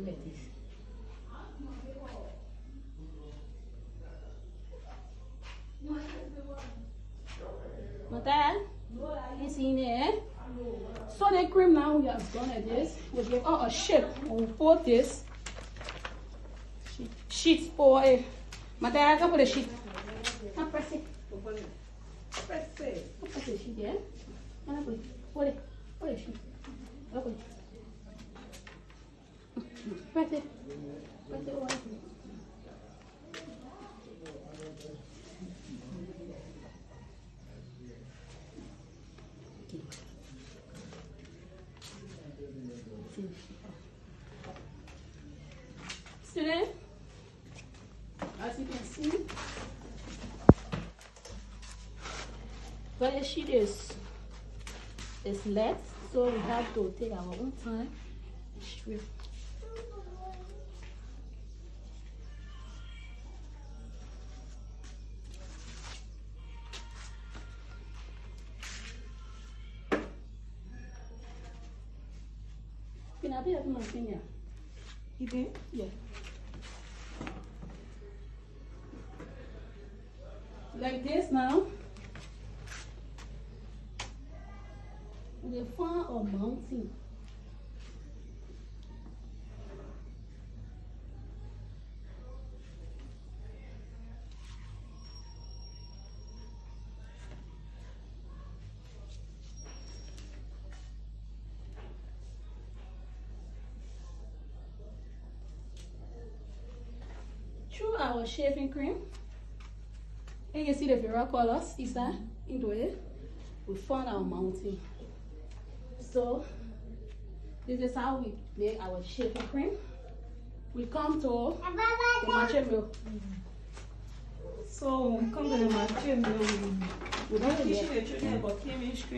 like this. Not that? You see there? So the cream now we have done like this. We give her a shape. We'll put this sheet for it. My dad, come put the sheet. Now press it. Press it. Press the sheet there. Now put it. Put it. Put the sheet. Put it. Press it. Press it over. Student, as you can see, but the sheet is less, so we have to take our own time. Can I be having my finger? You did? Yeah. Like this now. The far or mountain. Through our shaving cream, and you see the various colors is that into it. We found our mountain. So this is how we make our shaving cream. We come to the matcha milk. So when we come to the matcha milk, we don't teach the children about chemistry.